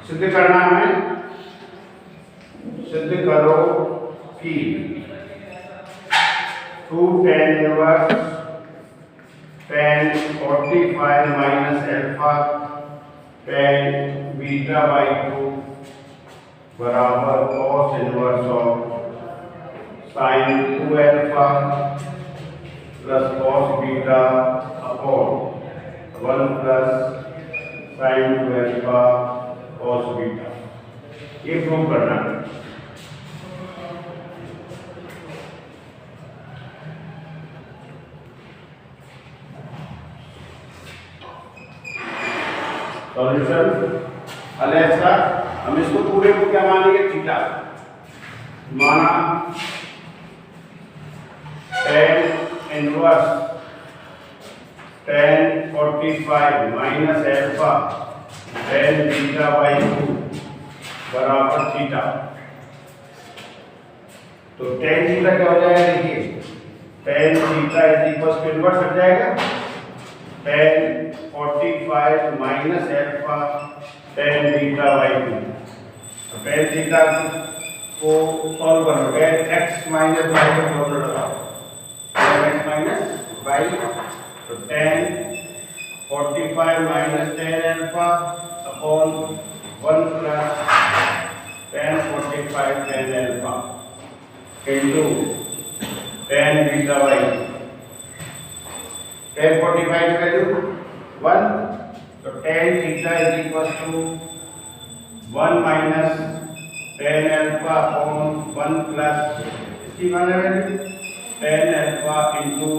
सिद्ध करना है, सिद्ध करो कि 2 tan inverse tan 45 minus alpha tan beta by 2 बराबर cos inverse of sin 2 alpha plus cos beta upon 1 plus sin 2 alpha cos beta. ये प्रूव करना है। सॉल्यूशन अलेक्सा, हम इसको पूरे को क्या मानेंगे, थीटा माना tan inverse tan 45 minus alpha tan beta by 2 बराबर थीटा। तो tan थीटा क्या हो जाएगा, देखिए tan theta is equal to inverse हट जाएगा tan 45 minus alpha tan beta by 2। तो tan थीटा को सॉल्व करो, tan x माइनस y का फॉर्मूला लगाओ, tan x माइनस y, तो tan 45 minus tan alpha upon 1 plus tan 45 tan alpha into tan beta by 2। tan 45 की value 1, तो tan theta is equal to 1 minus tan alpha upon 1 plus इसकी value tan alpha into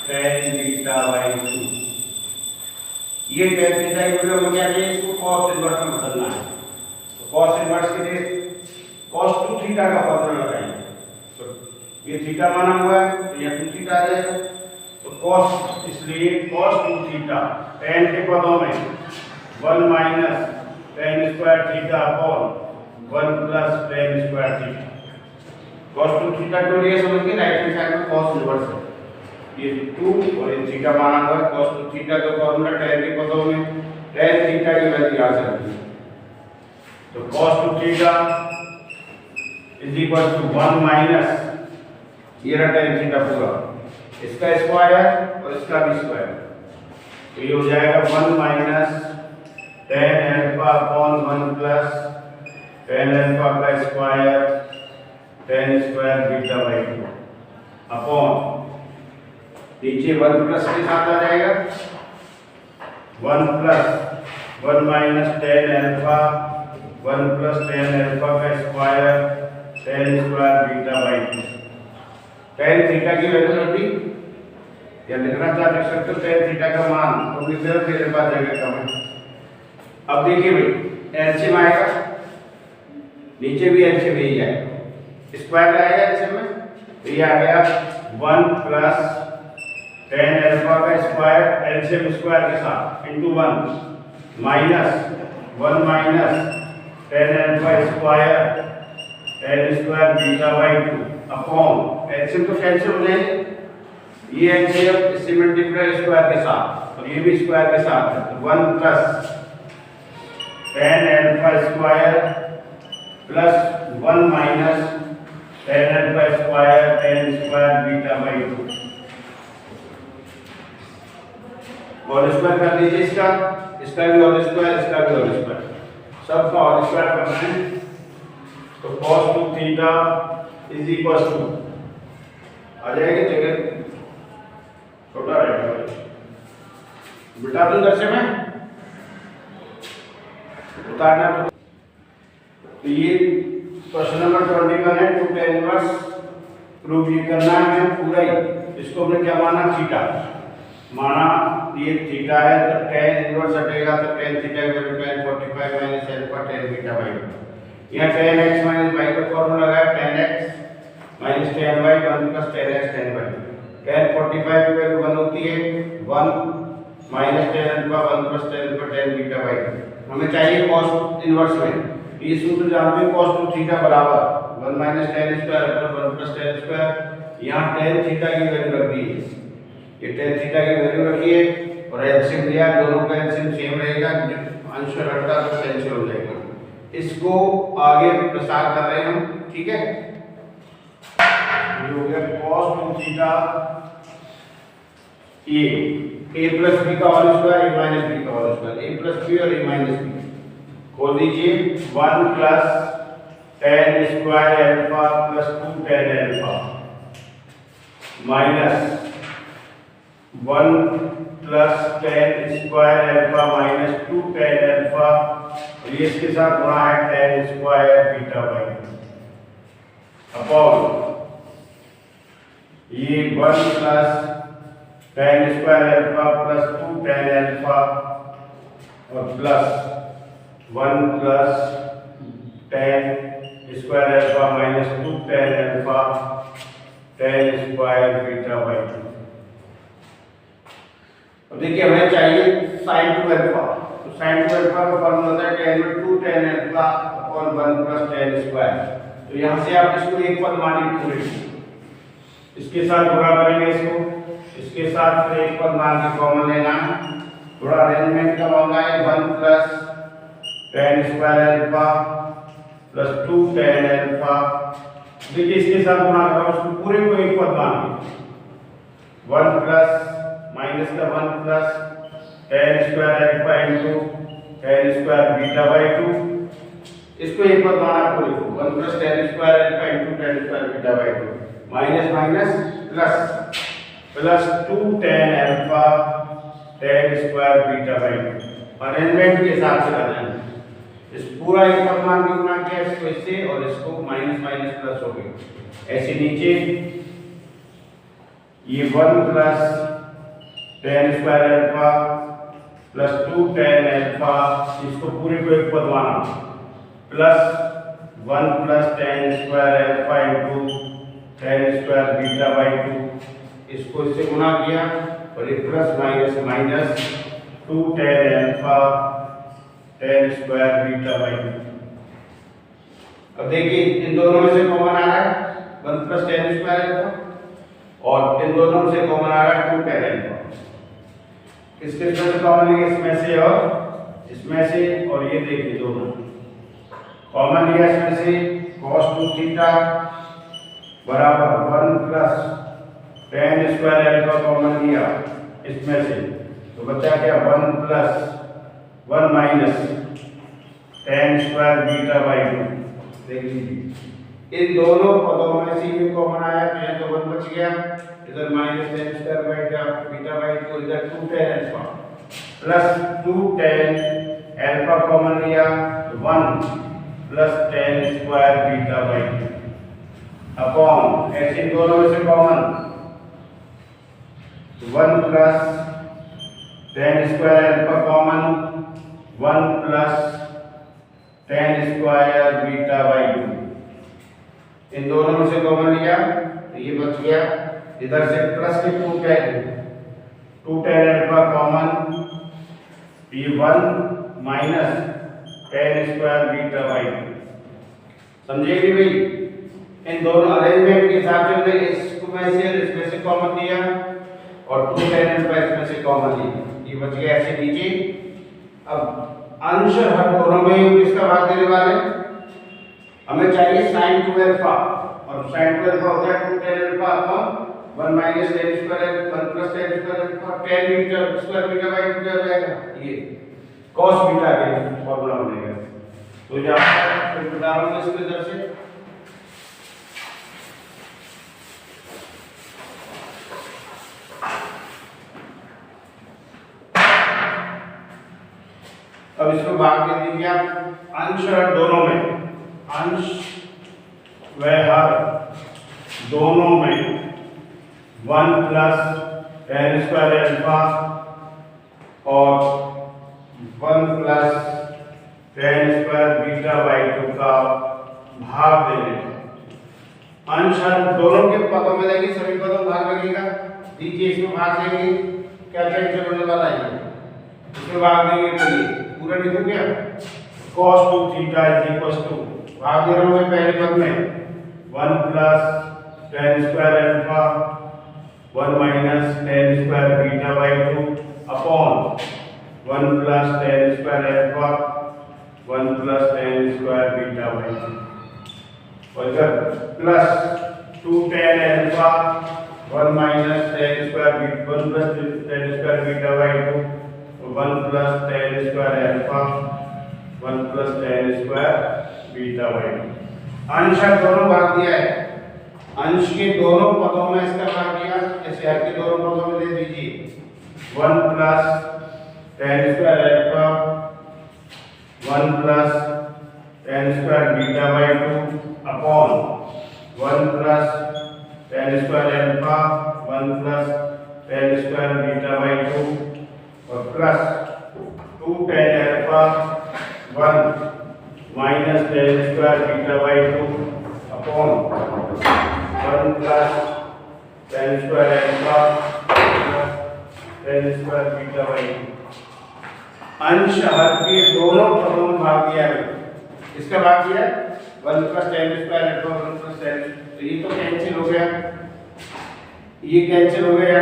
tan beta by 2। ये tan theta की value हम क्या चाहिए, इसको cos inverse में बदलना है। तो cos इनवर्स के लिए cos 2 थीटा का फॉर्मूला लगाएंगे। तो ये थीटा माना हुआ है, तो यह 2 थीटा आ जाएगा। तो cos, इसलिए cos 2 थीटा tan के पदों में 1 minus tan square theta upon 1 plus tan square theta. cos 2 theta को लिए समझ के राइट हैंड साइड में cos इनवर्स है, ये 2 और ये थीटा माना हुआ है। cos 2 थीटा का फॉर्मूला tan के पदों में tan थीटा की वैल्यू आ सकती है। तो cos 2 theta is equal to 1 minus ये रहा tan थीटा पूरा, इसका स्क्वायर और इसका भी स्क्वायर, तो ये हो जाएगा 1 minus tan alpha upon 1 plus tan alpha का square tan square beta by 2 upon नीचे 1 प्लस के साथ आ जाएगा 1 plus 1 minus tan alpha 1 plus tan alpha का square tan square beta by 2। tan theta की वैल्यू रखी या लिखना चाहते सकते हो tan थीटा का मान, तो लिख दो, मेरे पास जगह कम है। अब देखिए भाई एलसीएम आएगा, नीचे भी एलसीएम यही आएगा, स्क्वायर आएगा एलसीएम में, तो ये आ गया 1 प्लस tan अल्फा का स्क्वायर एलसीएम स्क्वायर के साथ into 1 minus 1 minus tan alpha square tan square beta by 2 upon LCM तो कैंसिल हो जाएंगे, ये एलसीएम इससे मल्टीप्लाई स्क्वायर के साथ और ये भी स्क्वायर के साथ है, तो 1 plus tan alpha square plus 1 minus tan alpha square tan square beta by 2 whole square कर दीजिए। इसका भी होल स्क्वायर, इसका भी होल स्क्वायर, सबका होल स्क्वायर करना है। तो cos 2 theta is equal to आ जाएगी, जगह छोटा रहेगा, बिटा दूं दर्शे में उतारना। तो ये क्वेश्चन नंबर 21 है, 2 tan इनवर्स प्रूव ये करना है हमें पूरा ही। इसको हमने क्या माना, थीटा माना, ये थीटा है तो tan इनवर्स हटेगा, तो tan थीटा की value tan 45 minus alpha tan beta by 2। यहाँ tan x माइनस y का फॉर्मूला लगाया, tan x minus tan y 1 plus tan x tan y। tan 45 की वैल्यू 1 होती है, 1 minus tan alpha 1 plus tan alpha tan beta by 2। हमें चाहिए cos inverse में, ये सूत्र जानते हैं cos 2 थीटा बराबर 1 minus tan square upon 1 plus tan square. यहाँ tan थीटा की वैल्यू रख दी है, ये tan थीटा की वैल्यू रखी है और एलसीएम लिया, दोनों का एलसीएम सेम रहेगा, अंश रखता तो कैंसिल हो जाएगा। इसको आगे प्रसार कर रहे हैं हम, ठीक है। ये हो गया cos 2 theta a plus B का whole square a minus B का whole square, a plus B और a माइनस बी खोल दीजिए। 1 plus tan square alpha plus 2 tan alpha minus 1 plus tan square alpha minus 2 tan alpha, ये इसके साथ गुणा है tan square beta by upon ये 1 plus tan square alpha plus 2 tan alpha और plus 1 plus tan square alpha minus 2 tan alpha tan square beta by 2। अब देखिए हमें चाहिए sin 2 अल्फा, तो sin 2 अल्फा का फॉर्मूला होता है tan में 2 tan alpha upon 1 plus tan square. तो यहाँ से आप इसको एक पद मानिए पूरे, इसके साथ गुणा करेंगे इसको, इसके साथ फिर एक पद मान के कॉमन लेना है। थोड़ा अरेंजमेंट का मामला है। 1 plus tan square alpha plus 2 tan alpha, देखिए इसके साथ गुणा करो, उसको पूरे को एक पद मान लीजिए। 1 प्लस माइनस का 1 plus tan square alpha into tan square beta by 2, इसको एक पद माना पूरे को। 1 plus tan square alpha into tan square beta by 2 minus minus plus plus 2 tan alpha tan square beta by 2। Arrangement के हिसाब से करना है, इस पूरा एक पद मान के गुणा किया इसको इससे और इसको माइनस माइनस प्लस हो गई। ऐसे नीचे ये 1 plus tan square alpha plus 2 tan alpha, इसको पूरे को एक पद माना plus 1 plus tan square alpha into tan square beta by 2, इसको इससे गुणा किया और ये plus minus minus 2 tan alpha tan square beta by 2। अब देखिए इन दोनों में से कॉमन आ रहा है 1 प्लस tan स्क्वायर अल्फा और इन दोनों में से कॉमन आ रहा है 2 tan अल्फा। किसके से कॉमन लेंगे? इसमें से और इसमें से, और ये देखिए दोनों कॉमन लिया इसमें से cos 2 थीटा बराबर 1 plus tan square alpha common लिया इसमें से, तो बचा क्या 1 plus 1 minus tan square beta by 2। देख लीजिए इन दोनों पदों में से ये कॉमन आया तो ये तो 1 बच गया, इधर minus tan square beta by 2, इधर 2 tan alpha plus 2 tan alpha common लिया 1 plus tan square beta by 2 upon ऐसे दोनों में से common 1 plus tan square alpha common 1 plus tan square beta by 2, इन दोनों में से कॉमन लिया तो ये बच गया। इधर से प्लस के 2 tan अल्फा कॉमन, ये 1 minus tan square beta by 2। समझेगी भाई? इन दोनों अरेंजमेंट के हिसाब से हमने इसमें से कॉमन लिया और 2 tan अल्फा इसमें से कॉमन लिया, ये बच गया ऐसे नीचे। अब अंश हर दोनों में किसका भाग देने वाले? हमें चाहिए sin 2 अल्फा, और sin 2 अल्फा हो गया 2 tan alpha upon 1 minus tan square 1 plus tan square alpha tan beta square beta by 2 हो जाएगा, ये cos बीटा के फॉर्मूला बनेगा। तो यहाँ पर बता रहा हूँ इसको इधर से अब इसको भाग दे दीजिए आप अंश और दोनों में, अंश व हर दोनों में 1 प्लस tan स्क्वायर अल्फा और 1 plus tan square beta by 2 का भाग देने। अंश हर दोनों के पदों में देंगे, सभी पदों भाग लगेगा, दीजिए इसमें भाग देंगे, क्या कैंसिल होने वाला है इसमें भाग देंगे तो ये पूरा लिखो क्या cos 2 theta is equal to, भाग दे रहा हूं मैं पहले पद में 1 plus tan square alpha 1 minus tan square beta by 2 upon 1 plus tan square alpha 1 plus tan square beta by और इधर plus 2 tan alpha 1 minus tan square beta 1 plus tan square beta by 2 और 1 plus tan square alpha 1 plus tan square beta by 2। अंश दोनों भाग दिया है, अंश के दोनों पदों में इसका भाग दिया, जैसे हर के दोनों पदों में दे दीजिए 1 plus tan square alpha 1 plus tan square beta by 2 upon 1 plus tan square alpha 1 plus tan square beta by 2 और plus 2 tan alpha 1 minus tan square beta by 2 upon 1 plus tan square alpha ten square beta by 2। अंश हर के दोनों पदों में भाग दिया है, इसका भाग दिया 1 plus tan square alpha 1 plus ten, तो ये तो कैंसिल हो गया, ये कैंसिल हो गया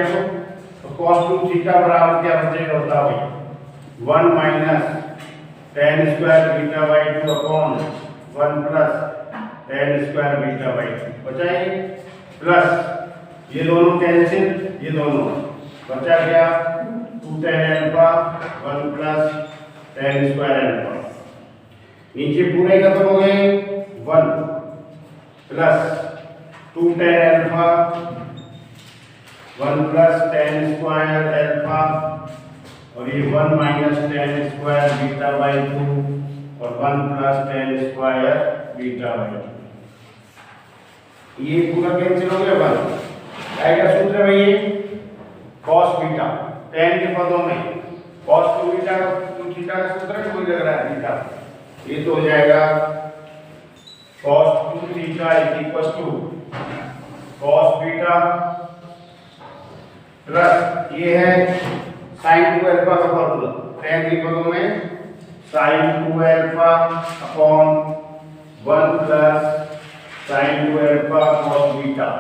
तो cos 2 थीटा बराबर क्या बचेगा होता भाई 1 minus tan square beta by 2 upon 1 plus tan square beta by 2 बचाएंगे प्लस ये दोनों कैंसिल, ये दोनों बचा गया 2 tan alpha 1 plus tan square alpha, नीचे पूरे खत्म हो गए 1 plus 2 tan alpha 1 plus tan square alpha और ये 1 minus tan square beta by 2 और 1 plus tan square beta by 2, ये पूरा कैंसिल हो गया 1 आएगा सूत्र में ये cos बीटा 10 के पदों में cos 2 बीटा 2 थीटा का सूत्र है, कोई लग रहा है बीटा, ये तो हो जाएगा cos 2 theta is equal to cos beta plus ये है sin 2 अल्फा का फॉर्मूला 10 के पदों में sin 2 alpha upon 1 plus sin 2 alpha cos beta.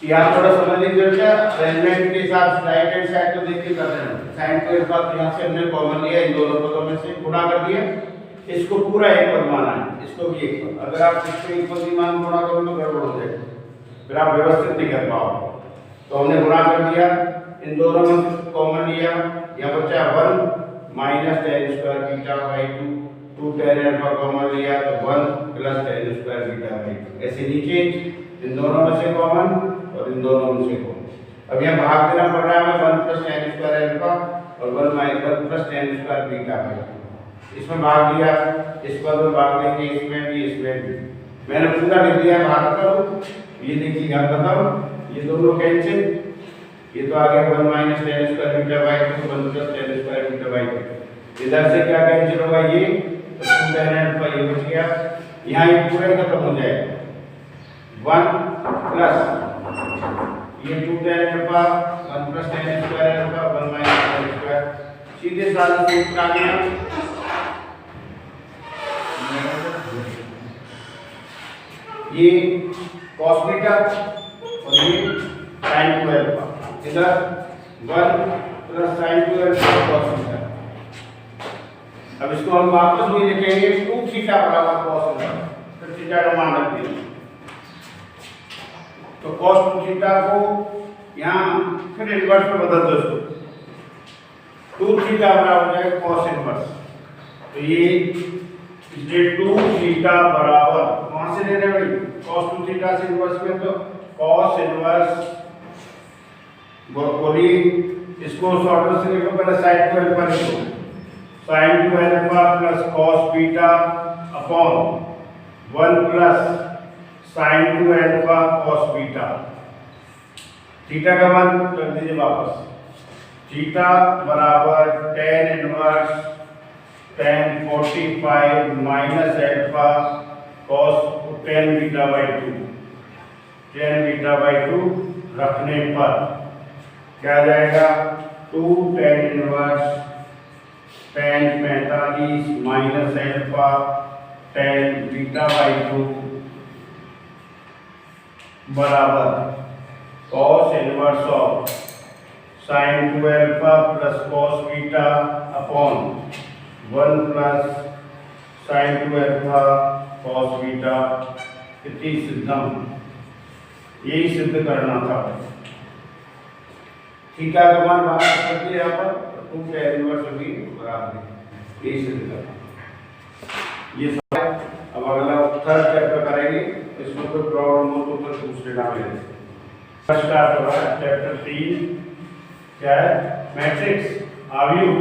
यहाँ थोड़ा समझने की जरूरत है, अरेंजमेंट के हिसाब से राइट हैंड साइड को देख के कर रहे हैं। sin 2 अल्फा तो यहाँ से हमने कॉमन लिया, इन दोनों पदों में से गुणा कर दिया, इसको पूरा एक पद माना है, इसको भी एक पद, अगर आप इसको एक पद ही मान गुणा करोगे तो गड़बड़ हो जाएगा, फिर आप व्यवस्थित नहीं कर पाओगे, तो हमने गुणा कर दिया, इन दोनों में कॉमन लिया, यहाँ बचा 1 minus tan square beta by 2 2 tan alpha common लिया तो 1 plus tan square beta by 2, ऐसे नीचे इन दोनों में से कॉमन और इन दोनों में से कॉमन। अब यहाँ भाग देना पड़ रहा है 1 प्लस टेन स्क्वायर अल्फा और 1 plus tan square beta by 2, इसमें भाग दिया, इस पद में भाग देंगे, इसमें भी, मैंने पूरा लिख दिया, भाग करो, ये देखिए यहाँ बताओ, ये दोनों कैंसिल, ये तो आ गया 1 minus tan square beta by 2 1 plus tan square beta by 2, इधर से क्या कैंसिल होगा ये तो 2 टेन अल्फा ये बच गया, यहाँ ये पूरा खत्म हो जाएगा 1 प्लस ये 2 tan alpha 1 plus tan square alpha 1 minus tan square, सीधे साधे सूत्र आ गया, ये cos बीटा और ये sin 2 अल्फा, इधर 1 plus sin 2 alpha cos beta. अब इसको हम वापस भी लिखेंगे 2 थीटा बराबर cos बीटा, फिर थीटा का मान रख देंगे, तो cos 2 थीटा को यहाँ फिर इनवर्स में बदल दो, इसको 2 थीटा बराबर हो जाएगा cos इनवर्स, तो ये 2 थीटा बराबर कहां से ले रहे हैं भाई, cos 2 थीटा से इनवर्स में, तो cos इनवर्स बोली इसको शॉर्ट से लिखो, पहले sin 2 अल्फा लिखो, sin 2 alpha plus cos beta upon 1 plus sin 2 alpha cos beta, theta का मान कर दीजिए वापस, थीटा बराबर tan inverse tan 45 minus alpha cos tan beta by 2, tan beta by 2 रखने पर क्या आ जाएगा 2 tan inverse tan 45 minus alpha tan beta by 2 बराबर cos inverse of sine 2 alpha plus cos beta upon 1 plus sign 2 alpha cos beta इति सिद्धम। यही सिद्ध करना था। थीटा का मान बाहर कर दिया यहाँ पर 2 tan इनवर्स भी बराबर यही सिद्ध करना। ये सब अब अगला थर्ड चैप्टर करेंगे। इसमें कोई प्रॉब्लम हो तो फिर दूसरे नाम ले लेंगे। फर्स्ट स्टार्ट हो रहा है चैप्टर 3 क्या है मैट्रिक्स आव्यूह।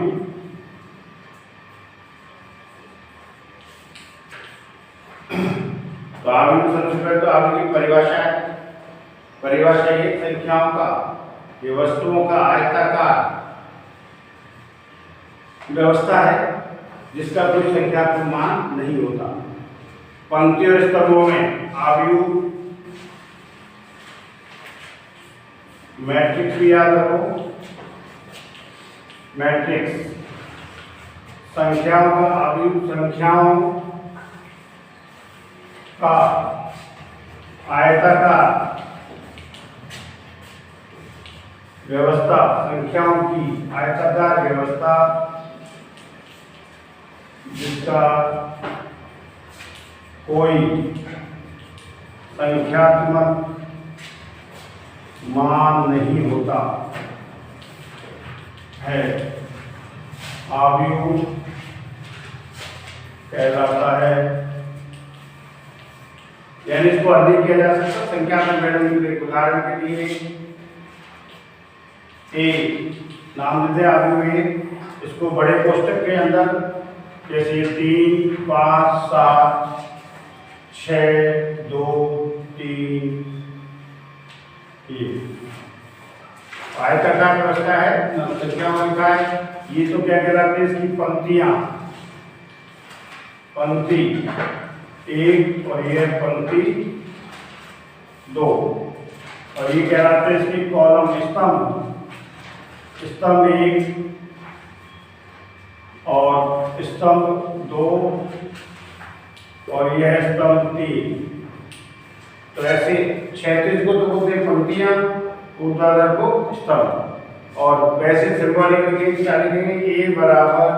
तो आव्यूह सबसे पहले तो आव्यूह की परिभाषा है। परिभाषा ये संख्याओं का ये वस्तुओं का आयताकार व्यवस्था है जिसका कोई संख्यात्मक मान नहीं होता। पंक्ति और स्तंभों में आव्यूह मैट्रिक्स भी याद रखो। मैट्रिक्स संख्याओं का आव्यूह संख्याओं का आयताकार व्यवस्था संख्याओं की आयताकार व्यवस्था जिसका कोई संख्यात्मक मान नहीं होता है आव्यूह कहलाता है। यानी इसको अधिक किया जा सकता संख्यात्मक वैल्यू के उदाहरण के लिए ए नाम देते आव्यूह ए। इसको बड़े कोष्टक के अंदर जैसे 3 5 7 6 2 3 ये आयताकार व्यवस्था है संख्याओं का है। ये तो क्या कहलाते हैं इसकी पंक्तियां पंक्ति 1 और ये पंक्ति 2 और ये कहलाते हैं इसकी कॉलम स्तंभ स्तंभ 1 और स्तंभ 2 और यह स्तंभ 3। तो ऐसे क्षैतिज को तो बोलते हैं पंक्तियां ऊर्ध्वाधर को स्तंभ। और वैसे सिंबॉलिक लिखेंगे क्या लिखेंगे ए बराबर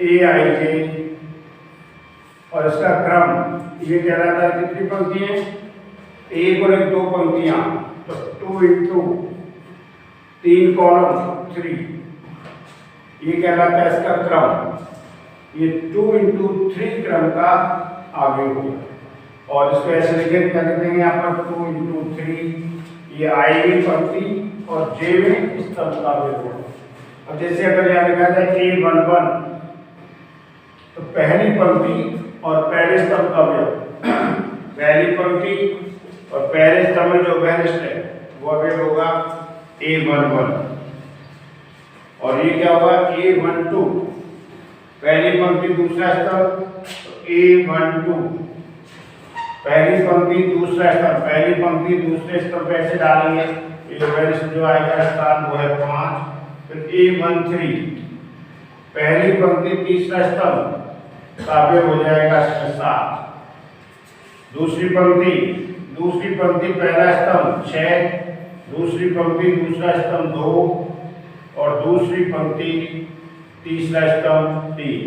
ए आई जे और इसका क्रम ये कहलाता है कितनी पंक्तियां एक और एक 2 पंक्तियां तो 2 इंटू 3 कॉलम 3 ये कहलाता है इसका क्रम। ये 2 इंटू 3 क्रम का आव्यूह होगा। और इसको ऐसे लिखे क्या लिखते हैं यहाँ पर 2 इंटू 3 ये आई में पंक्ति और जे में स्तंभ का आव्यूह होगा। अब जैसे अगर यहाँ लिखा जाए A11 तो पहली पंक्ति और पहले स्तंभ का अवयव पहली पंक्ति और पहले स्तंभ में जो वैनिस्ट है वो अवयव होगा A11 और ये क्या होगा A12 पहली पंक्ति दूसरा स्तंभ A12 पहली पंक्ति दूसरा स्तंभ पहली पंक्ति दूसरे स्तंभ पे ऐसे डालेंगे ये वैनिस्ट जो आएगा स्थान वो है 5 फिर A13 पहली पंक्ति तीसरा स्तंभ काव्य हो जाएगा 7 दूसरी पंक्ति पहला स्तंभ 6 दूसरी पंक्ति दूसरा स्तंभ 2 और दूसरी पंक्ति तीसरा स्तंभ 3।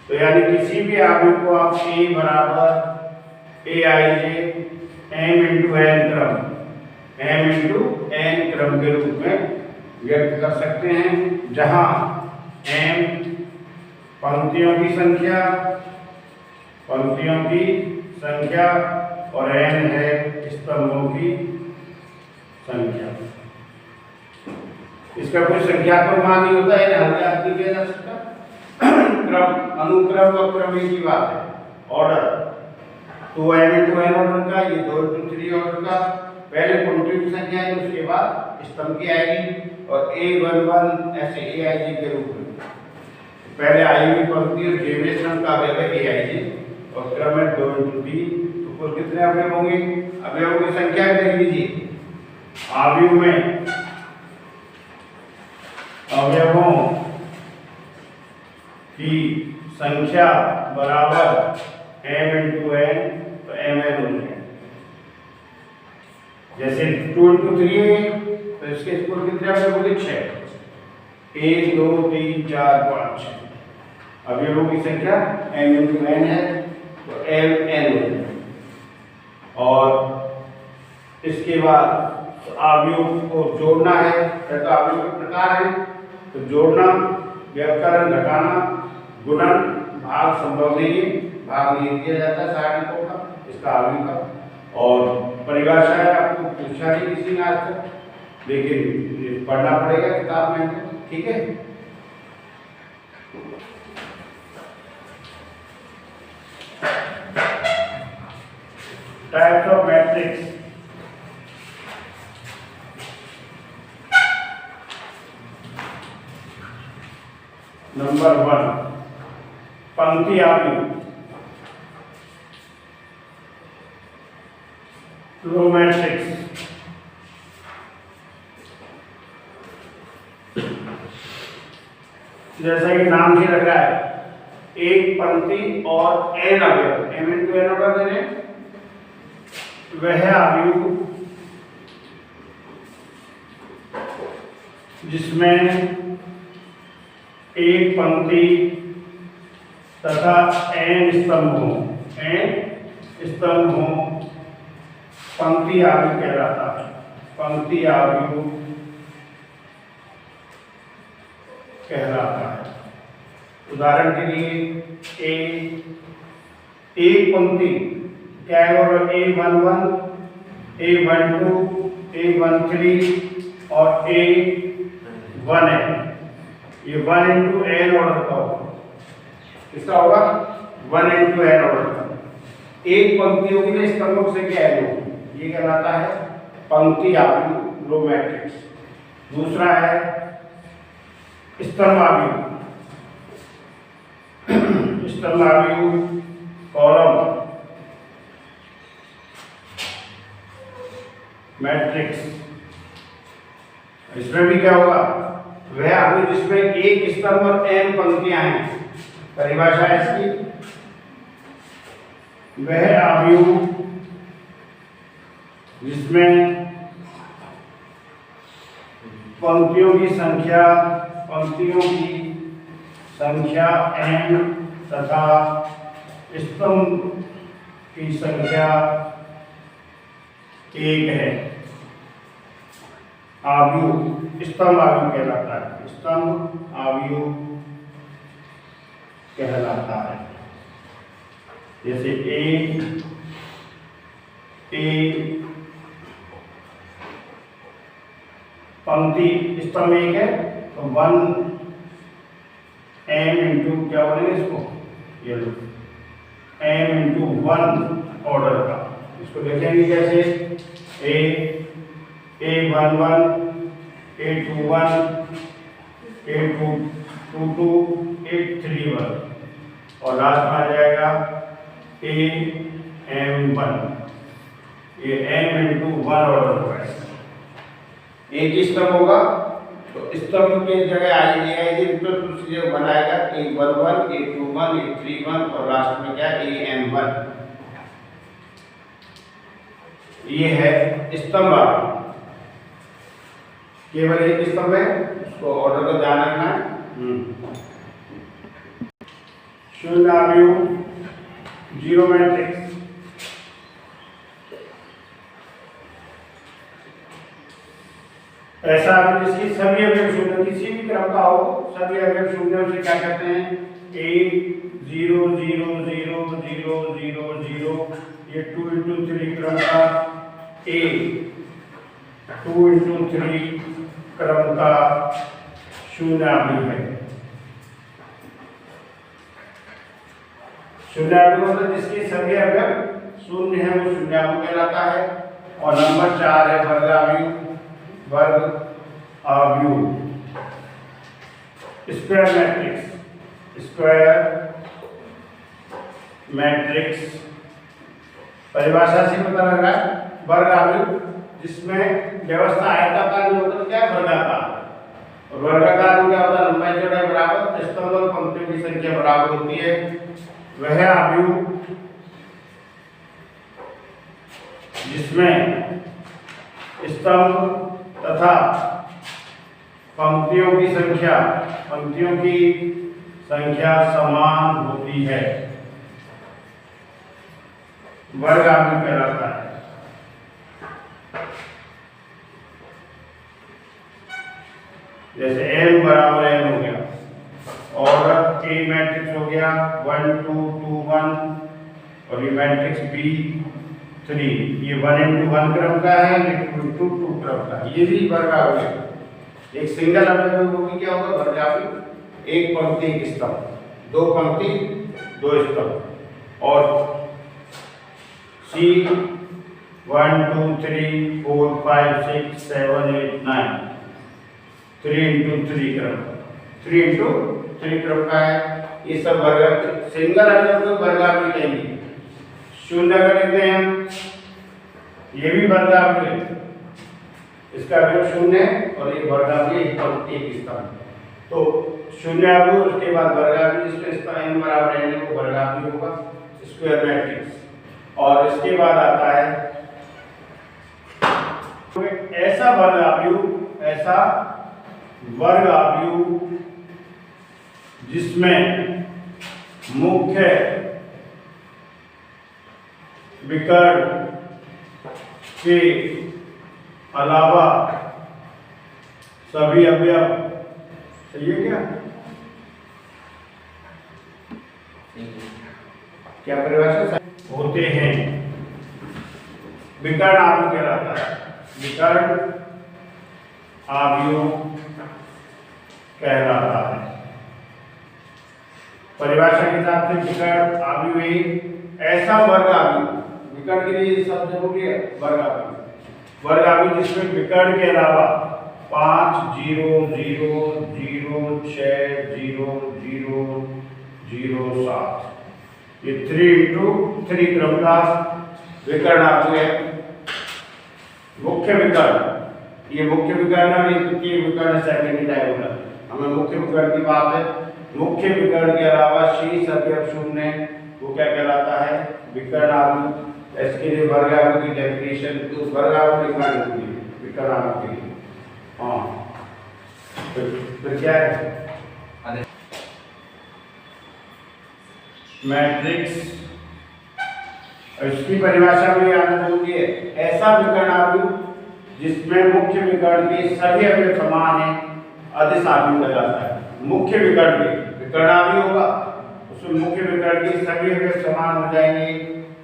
तो यानी किसी भी आव्यूह को आप ए बराबर ए आई जे एम इंटू एन क्रम के रूप में व्यक्त कर सकते हैं जहां एम पंक्तियों की संख्या और एन है स्तंभों की संख्या। इसका कोई संख्यात्मक मान नहीं होता है हल्के हाथ नहीं किया जा सकता। क्रम अनुक्रम और क्रम की बात है। Order 2m into n order का ये 2 इंटू 3 ऑर्डर का पहले पंक्तियों की संख्या है उसके बाद स्तंभ की आएगी और A11 ऐसे AIJ के रूप में पहले आई में पंक्ति और जे में स्तंभ का अवयव है AIJ और क्रम है 2 इंटू 3। तो कुल कितने अवयव होंगे अवयवों की संख्या देख लीजिए। आव्यूह में अवयवों की संख्या बराबर m इंटू n तो mn हो जाएगा। जैसे 2 इंटू 3 है तो तो इसके स्कूल कितने आपने बोले 6, 1 2 3 4 5 6। अवयवों की संख्या m × n है तो m n, और इसके बाद अवयवों को जोड़ना है। तो अवयव के प्रकार है, तो जोड़ना, व्यवकलन, घटाना, गुणन, भाग संभव नहीं है, भाग नहीं दिया जाता सहायकों का इसका अवयव का। और परिभाषाएं आपको पूछा नहीं किसी ने आज तक, लेकिन पढ़ना पड़ेगा किताब में, ठीक है। Types of matrix. नंबर 1, पंक्ति अवयव, रो मैट्रिक्स। जैसा कि नाम ही लग रहा है, एक पंक्ति और n अवयव, m × n ऑर्डर दे रहे हैं, वह अवयव जिसमें एक पंक्ति तथा n स्तंभ हो, पंक्ति अवयव कहलाता है। पंक्ति अवयव कहलाता है। उदाहरण के लिए एक पंक्ति क्या है, और A11, A12, A13 और A1 है। ये 1 × n ऑर्डर का होगा। किसका होगा? 1 × n ऑर्डर का। एक पंक्ति होगी ना, स्तंभों से क्या है, ये कहलाता है पंक्ति अवयव, रो मैट्रिक्स। दूसरा है स्तंभ अवयव, स्तंभ अवयव, कॉलम मैट्रिक्स। इसमें भी क्या होगा, वह अवयव जिसमें एक स्तंभ और n पंक्तियां हैं। परिभाषा है इसकी, वह अवयव जिसमें पंक्तियों की संख्या n तथा स्तंभ की संख्या 1 है। अवयव स्तंभ अवयव कहलाता है, स्तंभ अवयव कहलाता है। जैसे ए पंक्ति स्तंभ 1 है, तो 1 m × क्या बोलेंगे इसको, ये लो m × 1 ऑर्डर का। इसको देखेंगे कैसे, A11, A21, A22, A31 और लास्ट में आ जाएगा AM1। ये m × 1 ऑर्डर होगा। एक ही स्तंभ होगा तो स्तंभ के जगह आएगी तो दूसरी जगह बनाएगा A11, A21, A31 और लास्ट में क्या, AM1। ये है स्तंभ अवयव। केवल एक स्तंभ है, उसको ऑर्डर का ध्यान रखना है। शून्य अवयव, जीरो मैट्रिक्स। ऐसा अवयव जिसकी सभी अवयव शून्य, किसी भी क्रम का हो, सभी अवयव शून्य, उसे क्या कहते हैं, 0 0 0 0 0 0। ये 2 × 3 क्रम का A, 2 × 3 क्रम का शून्य अवयव है। शून्य अवयव मतलब जिसके सभी अवयव शून्य है, वो शून्य अवयव कहलाता है। और नंबर 4 है वर्ग अवयव, वर्ग अवयव, स्क्वायर मैट्रिक्स। स्क्वायर मैट्रिक्स परिभाषा से पता लग रहा है, वर्ग अवयव जिसमें व्यवस्था आयताकार में होता है, क्या वर्गाकार। और वर्गाकार में क्या होता है, लंबाई चौड़ाई बराबर, स्तंभ और पंक्तियों की संख्या बराबर होती है। वह अवयव जिसमें स्तंभ तथा पंक्तियों की संख्या समान होती है, वर्गाकार कहलाता है। जैसे n बराबर n हो गया और A मैट्रिक्स हो गया 1 2 2 1 और ये मैट्रिक्स B 3, ये 1 into 1 क्रम का है, ये 2 into 2 क्रम का है, ये भी वर्गाकार है। एक सिंगल अवयवी होगी क्या होगा वर्गाकार, एक पंक्ति एक स्तंभ, दो पंक्ति दो स्तंभ। और C 1 2 3 4 5 6 7 8 9 3 into 3 क्रम, 3 into 3 क्रम का है। ये सब वर्गाकार, सिंगल अवयव को वर्गाकार भी कहेंगे। शून्य कर लेते हैं हम, ये भी वर्गाकार है, इसका अवयव शून्य और ये वर्गाकार एक पंक्ति एक स्तंभ। तो शून्य अवयव उसके बाद वर्गाकार, जिसमें n बराबर n को वर्गाकार होगा स्क्वायर मैट्रिक्स। और इसके बाद आता है ऐसा वर्गाकार जिसमें मुख्य विकर्ण के अलावा सभी अवयव, सही है क्या परिभाषा होते हैं, विकर्ण आव्यूह कहलाता है, विकर्ण आव्यूह कहलाता है। परिभाषा के हिसाब से विकर्ण आव्यूह ऐसा वर्ग आव्यूह, विकर्ण के लिए शब्द जरूरी है, वर्ग आव्यूह जिसमें विकर्ण के अलावा 5 0 0 0 6 0 0 0 7 ये 3 into 3 क्रम का विकर्ण आव्यूह है। मुख्य विकर्ण, ये मुख्य विकर्ण है, ये तृतीय विकर्ण, सेकेंडरी डायगोनल। हमें मुख्य विकर्ण की बात है। मुख्य विकर्ण के अलावा शेष अवयव शून्य, वो क्या कहलाता है विकर्ण आव्यूह। इसके लिए वर्ग आव्यूह की डेफिनेशन, तो वर्ग आव्यूह लिखना जरूरी है विकर्ण आव्यूह के लिए। हाँ फिर क्या है मैट्रिक्स, इसकी परिभाषा में आना जरूरी है। ऐसा विकर्ण आव्यूह जिसमें मुख्य विकर्ण के सभी अवयव समान हैं, अदिश आव्यूह कहलाता है। मुख्य विकर्ण के विकर्ण आव्यूह होगा, उसमें मुख्य विकर्ण के सभी अवयव समान हो जाएंगे,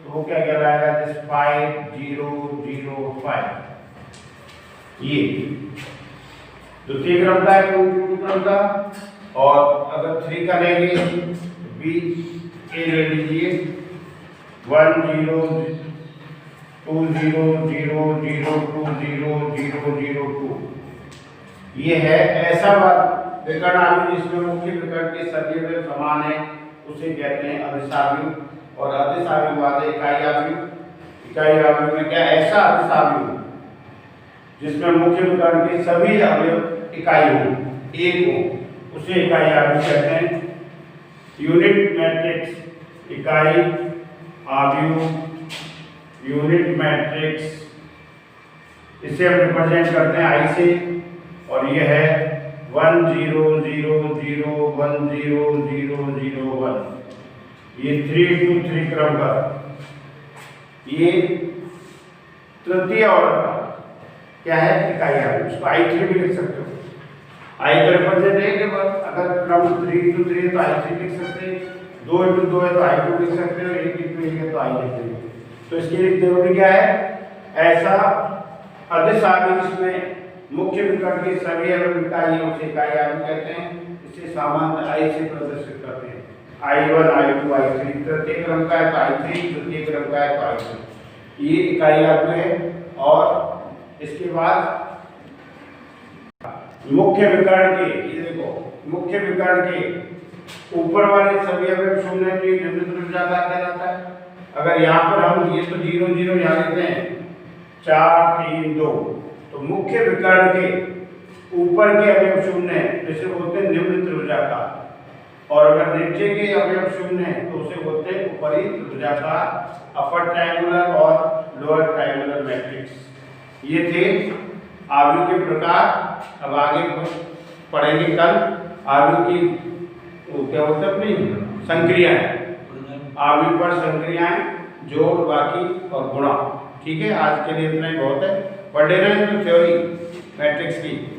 तो वो क्या कहलाएगा, जैसे 5 0 0 5। ये द्वितीय क्रम का है, 2 क्रम का। और अगर 3 का लेंगे तो बी ए ले लीजिए 1 0 2 0 0 0 2 0 0 0 2। ये है ऐसा विकर्ण आव्यूह जिसमें मुख्य विकर्ण के सभी अवयव समान है, उसे कहते हैं अदिश आव्यूह। और अदिश आव्यूह बात है इकाई आव्यूह। इकाई आव्यूह में क्या, ऐसा अदिश आव्यूह जिसमें मुख्य विकर्ण के सभी अवयव इकाई हो, एक हो, उसे इकाई आव्यूह कहते हैं। यूनिट मैट्रिक्स इकाई आव्यूह, यूनिट मैट्रिक्स, इसे हम रिप्रेजेंट करते हैं आई से। और ये है 1 0 0 0 1 0 0 0 1। ये 3 into 3 क्रम का, ये तृतीय ऑर्डर का क्या है इकाई आव्यूह। इसको I3 भी लिख सकते हो। I का रिप्रेजेंट है कि अगर क्रम 3 into 3 है तो I3 लिख सकते हैं, 2 into 2 है तो I2 लिख सकते हो, 1 into 1 है तो I लिख सकते हो। तो इसके लिए जरूरी क्या है, ऐसा अदिश आव्यूह जिसमें मुख्य विकर्ण के सभी अवयव इकाई है, उसे इकाई आव्यूह कहते हैं। इसे सामान्य I से प्रदर्शित करते हैं, I1 I2 I3। तृतीय क्रम का है तो I3, तृतीय क्रम का है तो I2। ये इकाई आव्यूह है। और इसके बाद मुख्य विकर्ण के, ये देखो मुख्य विकर्ण के ऊपर वाले सभी अवयव शून्य के निम्न त्रिभुजाकार कहलाता है। अगर यहाँ पर हम ये तो 0 0 यहाँ लेते हैं 4 3 2, तो मुख्य विकर्ण के ऊपर के अवयव शून्य जैसे बोलते हैं निम्न त्रिभुजाकार, और अगर नीचे के अवयव शून्य तो उसे बोलते हैं ऊपरी त्रिभुजाकार, अपर ट्रायंगुलर और लोअर ट्रायंगुलर मैट्रिक्स। ये थे आव्यूह के प्रकार, अब आगे पढ़ेंगे कल आव्यूह की वो क्या होता है अपनी संक्रियाएं, आव्यूह पर संक्रियाएं, जोड़, बाकी और गुणा। ठीक है, आज के लिए इतना ही बहुत है। पढ़े रहे तो थ्योरी मैट्रिक्स की।